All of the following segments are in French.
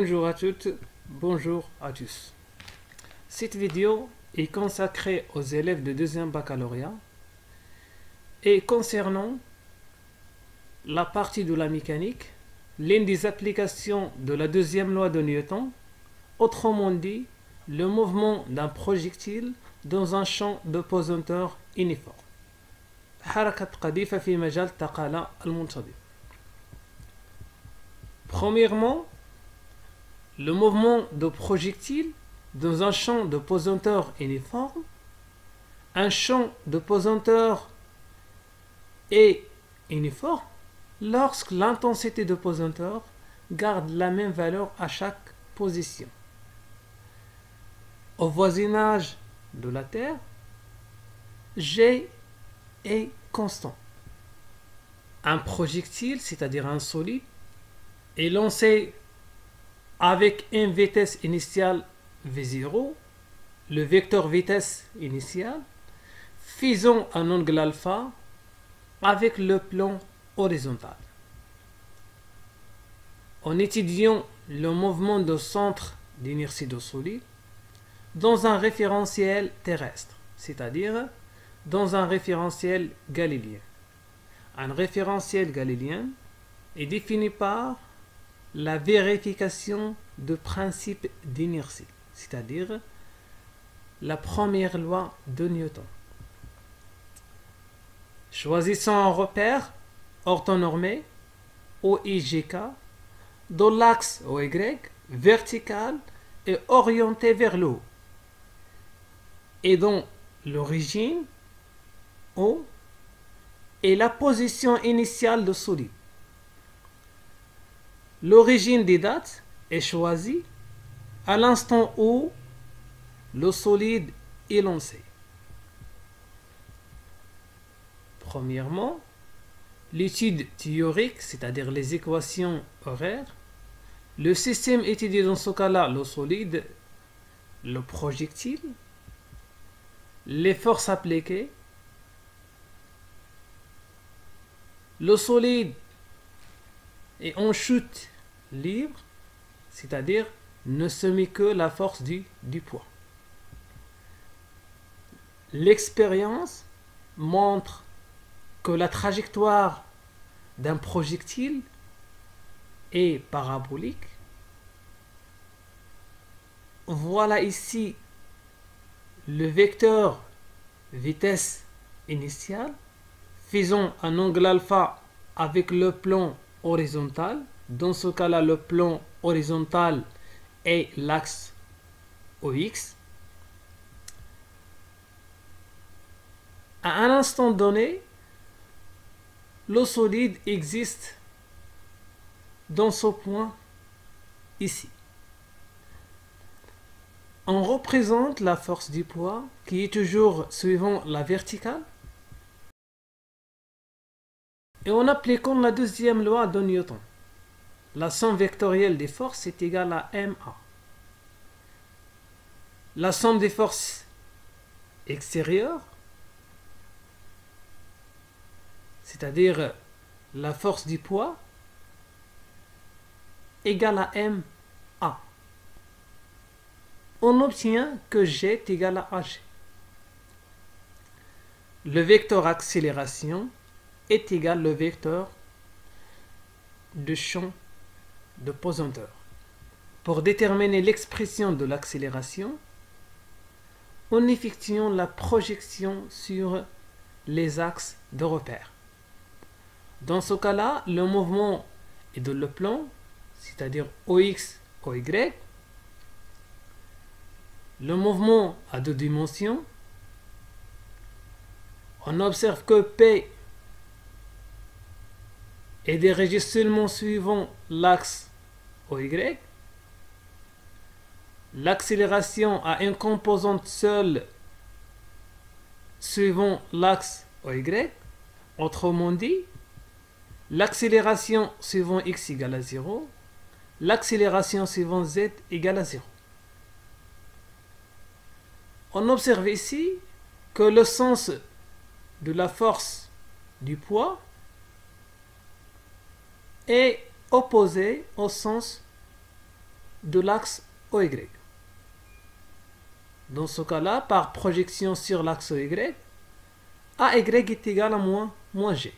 Bonjour à toutes, bonjour à tous. Cette vidéo est consacrée aux élèves de deuxième baccalauréat et concernant la partie de la mécanique, l'une des applications de la deuxième loi de Newton, autrement dit, le mouvement d'un projectile dans un champ de pesanteur uniforme. حركة قذيفة في مجال الثقالة المنتظم. Premièrement, le mouvement de projectile dans un champ de pesanteur uniforme. Un champ de pesanteur est uniforme lorsque l'intensité de pesanteur garde la même valeur à chaque position. Au voisinage de la Terre, G est constant. Un projectile, c'est-à-dire un solide, est lancé avec une vitesse initiale V0, le vecteur vitesse initiale, faisant un angle alpha avec le plan horizontal. En étudiant le mouvement de centre d'inertie de solide dans un référentiel terrestre, c'est-à-dire dans un référentiel galiléen. Un référentiel galiléen est défini par la vérification de principe d'inertie, c'est-à-dire la première loi de Newton. Choisissons un repère orthonormé OIGK dont l'axe OY vertical est orienté vers le haut et dont l'origine O est la position initiale du solide. L'origine des dates est choisie à l'instant où le solide est lancé. Premièrement, l'étude théorique, c'est-à-dire les équations horaires. Le système étudié dans ce cas-là, le solide, le projectile, les forces appliquées. Le solide est en chute libre, c'est-à-dire ne soumet que la force du poids. L'expérience montre que la trajectoire d'un projectile est parabolique. Voilà ici le vecteur vitesse initiale faisant un angle alpha avec le plan horizontal. Dans ce cas-là, le plan horizontal est l'axe OX. À un instant donné, le solide existe dans ce point ici. On représente la force du poids qui est toujours suivant la verticale. Et en appliquant la deuxième loi de Newton, la somme vectorielle des forces est égale à MA. La somme des forces extérieures, c'est-à-dire la force du poids, égale à MA. On obtient que G est égal à AG. Le vecteur accélération est égal au vecteur de champ de pesanteur. Pour déterminer l'expression de l'accélération, en effectuant la projection sur les axes de repère. Dans ce cas-là, le mouvement est dans le plan, c'est-à-dire OX, OY. Le mouvement a deux dimensions. On observe que P est dirigé seulement suivant l'axe OY. L'accélération a une composante seule suivant l'axe OY. Autrement dit, l'accélération suivant x égale à 0, l'accélération suivant z égale à 0. On observe ici que le sens de la force du poids est opposé au sens de l'axe OY. Dans ce cas-là, par projection sur l'axe OY, AY est égal à moins G.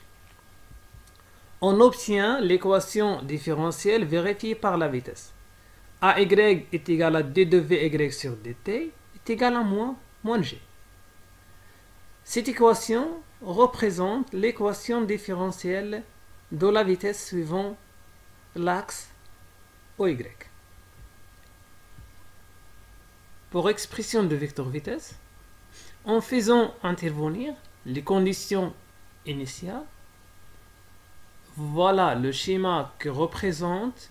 On obtient l'équation différentielle vérifiée par la vitesse. AY est égal à d de Vy sur dt est égal à moins G. Cette équation représente l'équation différentielle de la vitesse suivant l'axe OY. Pour expression de vecteur vitesse, en faisant intervenir les conditions initiales, voilà le schéma que représente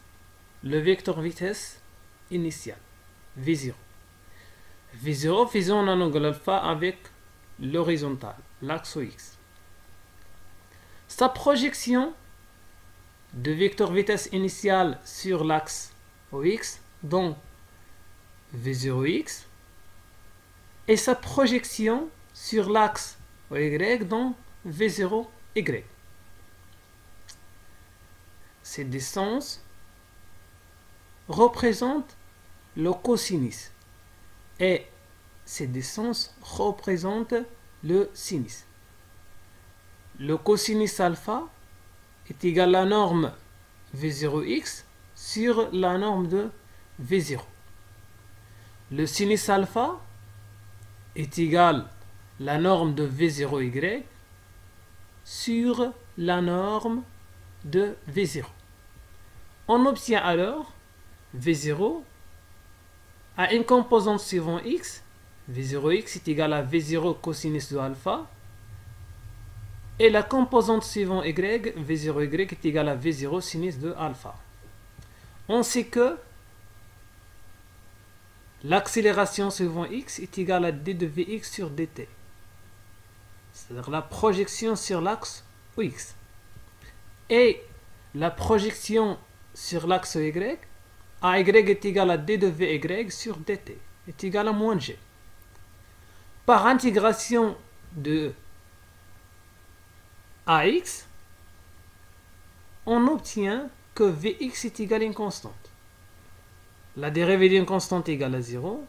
le vecteur vitesse initial, V0. V0, faisons un angle alpha avec l'horizontale, l'axe OX. Sa projection de vecteur vitesse initiale sur l'axe OX, donc V0x, et sa projection sur l'axe OY, donc V0y. Ces distances représentent le cosinus et ces distances représentent le sinus. Le cosinus alpha est égal à la norme V0x sur la norme de V0. Le sinus alpha est égal à la norme de V0y sur la norme de V0. On obtient alors V0 à une composante suivant x. V0x est égal à V0 cosinus de alpha. Et la composante suivant y, V0y est égal à V0 sinus de alpha. On sait que l'accélération suivant x est égale à d de Vx sur dt. C'est-à-dire la projection sur l'axe OX. Et la projection sur l'axe y, AY est égal à d de Vy sur dt, est égal à moins g. Par intégration de AX, on obtient que Vx est égal à une constante. La dérivée d'une constante est égale à 0,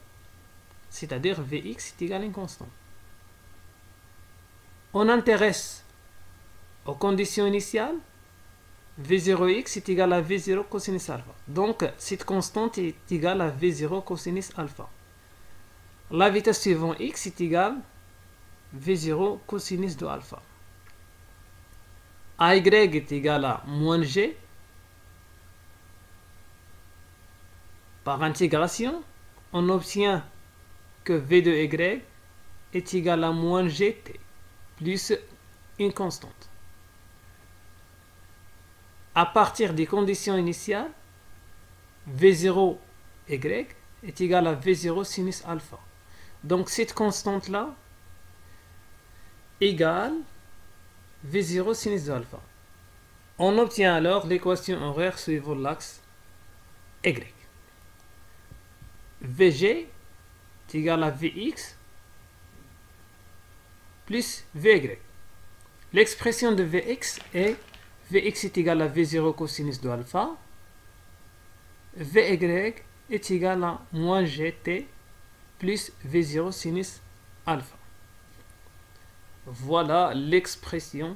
c'est-à-dire Vx est égal à une constante. On intéresse aux conditions initiales, V0x est égal à V0 cosinus alpha. Donc, cette constante est égale à V0 cosinus alpha. La vitesse suivant x est égale à V0 cosinus de alpha. AY est égal à moins g. Par intégration, on obtient que V de y est égal à moins gt plus une constante. À partir des conditions initiales, V0y est égal à V0 sinus alpha. Donc cette constante-là égale V0 sinus alpha. On obtient alors l'équation horaire suivant l'axe Y. Vg est égal à Vx plus Vy. L'expression de Vx est Vx est égal à V0 cosinus de alpha. Vy est égal à moins gt plus V0 sinus alpha. Voilà l'expression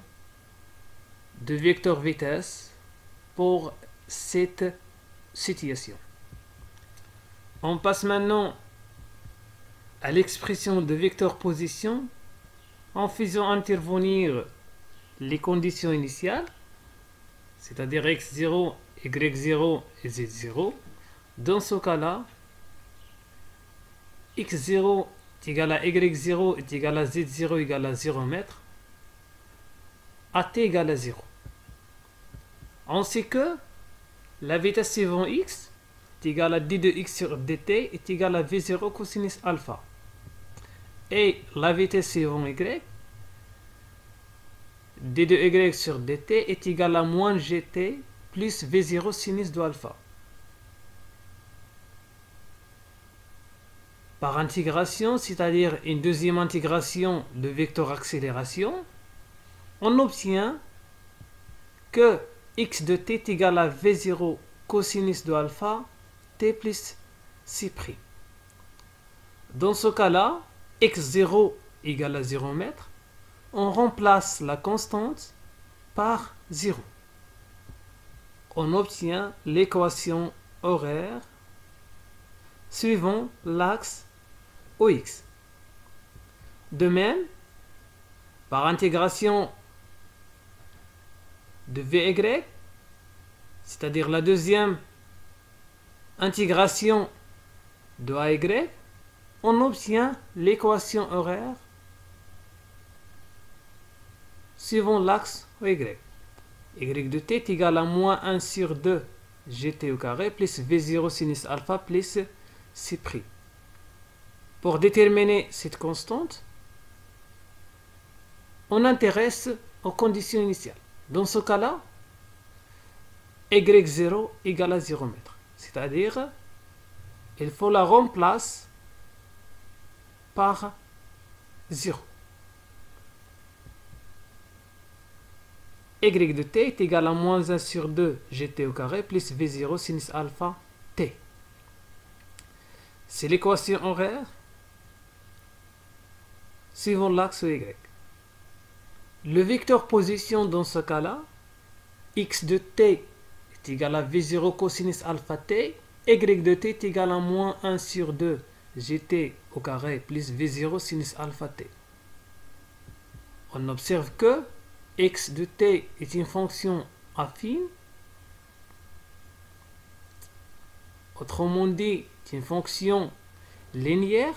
de vecteur vitesse pour cette situation. On passe maintenant à l'expression de vecteur position en faisant intervenir les conditions initiales, c'est-à-dire x0, y0 et z0. Dans ce cas-là, x0 est égal à y0 est égal à z0 égal à 0 mètres, at égale à 0. On sait que la vitesse suivant x est égale à d de x sur dt est égale à v0 cosinus alpha. Et la vitesse suivant y, d de y sur dt est égal à moins gt plus v0 sinus de alpha. Par intégration, c'est-à-dire une deuxième intégration de vecteur accélération, on obtient que x de t est égal à v0 cosinus de alpha t plus c'. Dans ce cas-là, x0 égale à 0 mètres, on remplace la constante par 0. On obtient l'équation horaire suivant l'axe OX. De même, par intégration de VY, c'est-à-dire la deuxième intégration de AY, on obtient l'équation horaire suivant l'axe OY. Y de t est égal à moins 1 sur 2 gt au carré plus V0 sinus alpha plus c'. Pour déterminer cette constante, on intéresse aux conditions initiales. Dans ce cas-là, y0 égale à 0 mètres. C'est-à-dire, il faut la remplacer par 0. Y de t est égal à moins 1 sur 2 gt au carré plus V0 sinus alpha t. C'est l'équation horaire suivant l'axe Y. Le vecteur position dans ce cas-là, x de t est égal à V0 cosinus alpha t, y de t est égal à moins 1 sur 2 gt au carré plus V0 sinus alpha t. On observe que x de t est une fonction affine, autrement dit, une fonction linéaire.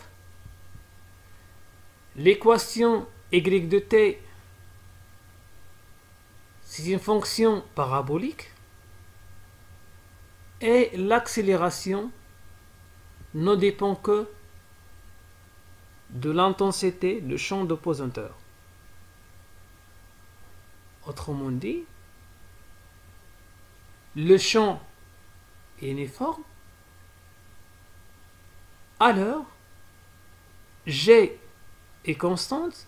L'équation y de t, c'est une fonction parabolique. Et l'accélération ne dépend que de l'intensité du champ de pesanteur. Autrement dit, le champ est uniforme, alors G est constante.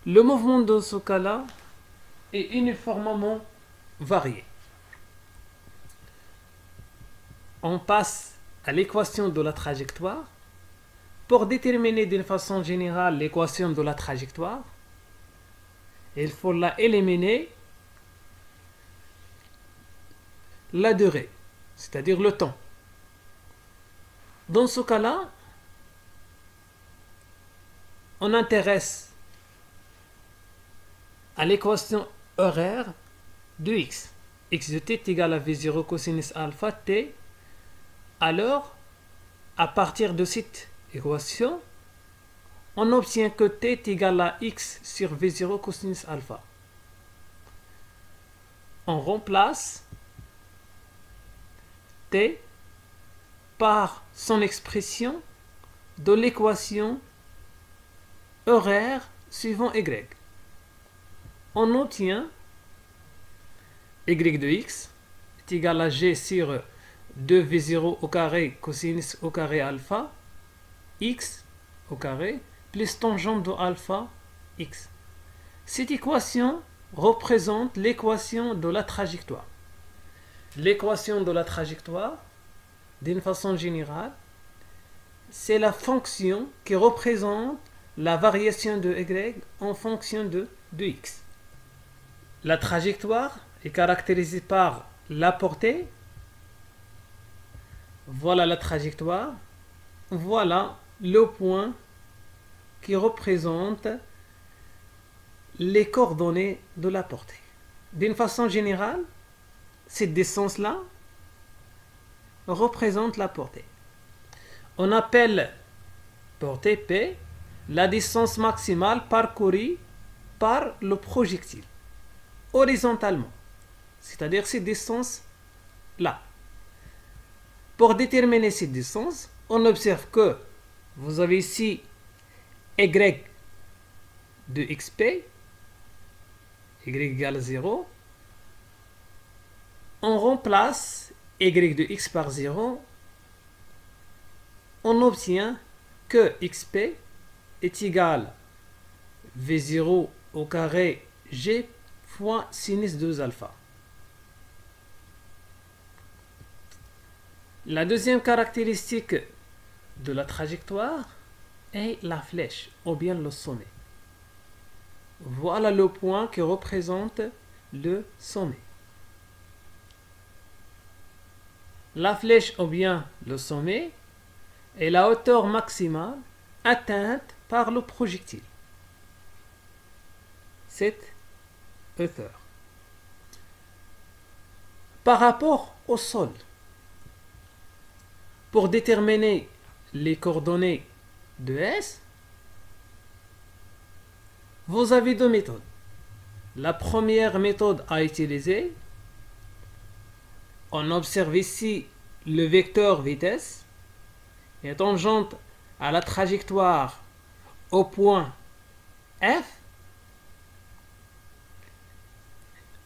Le mouvement dans ce cas-là est uniformément varié. On passe à l'équation de la trajectoire. Pour déterminer d'une façon générale l'équation de la trajectoire, il faut la éliminer la durée, c'est-à-dire le temps. Dans ce cas-là, on intéresse à l'équation horaire de x. X de t est égal à V0 cosinus alpha t. Alors, à partir de cette équation, on obtient que t est égal à x sur V0 cosinus alpha. On remplace t par son expression de l'équation horaire suivant y. On obtient y de x est égal à g sur 2v0 au carré cosinus au carré alpha x au carré plus tangente de alpha x. Cette équation représente l'équation de la trajectoire. L'équation de la trajectoire, d'une façon générale, c'est la fonction qui représente la variation de y en fonction de x. La trajectoire est caractérisée par la portée. Voilà la trajectoire. Voilà le point qui représente les coordonnées de la portée. D'une façon générale, cette distance-là représente la portée. On appelle portée P la distance maximale parcourue par le projectile horizontalement, c'est-à-dire cette distance-là. Pour déterminer cette distance, on observe que vous avez ici y de xp, y égale 0. On remplace y de x par 0. On obtient que xp est égal v0 au carré g fois sinus 2 alpha. La deuxième caractéristique de la trajectoire est la flèche ou bien le sommet. Voilà le point qui représente le sommet. La flèche ou bien le sommet est la hauteur maximale atteinte par le projectile. Cette hauteur. Par rapport au sol, pour déterminer les coordonnées de S, vous avez deux méthodes. La première méthode à utiliser, on observe ici le vecteur vitesse est tangente à la trajectoire au point F.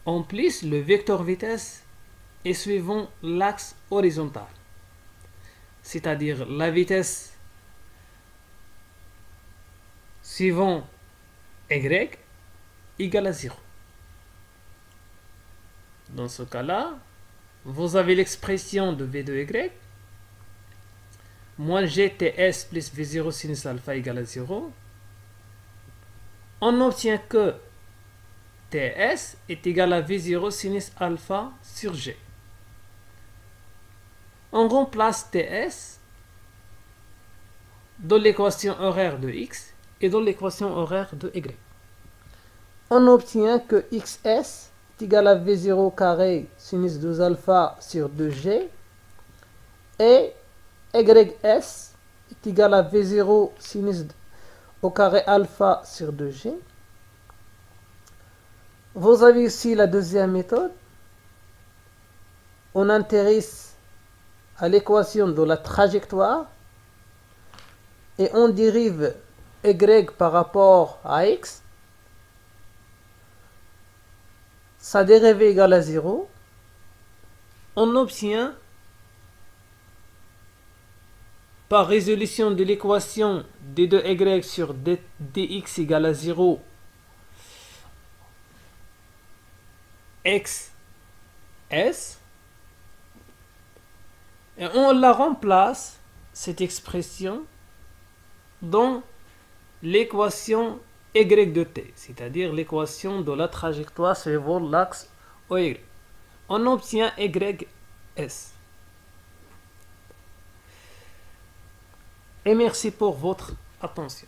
En plus, le vecteur vitesse est suivant l'axe horizontal, c'est-à-dire la vitesse suivant Y égale à 0. Dans ce cas-là, vous avez l'expression de V de Y moins GTS plus V0 sinus alpha égale à 0. On obtient que TS est égal à V0 sinus alpha sur G. On remplace TS dans l'équation horaire de X et dans l'équation horaire de Y. On obtient que XS est égal à V0 carré sinus 2 alpha sur 2G et YS est égal à V0 sinus au carré alpha sur 2G. Vous avez ici la deuxième méthode. On intéresse à l'équation de la trajectoire et on dérive Y par rapport à X. Sa dérivée égale à 0. On obtient par résolution de l'équation d de Y sur dx égale à 0 XS et on la remplace, cette expression, dans l'équation Y de t, c'est-à-dire l'équation de la trajectoire suivant l'axe OY. On obtient YS. Et merci pour votre attention.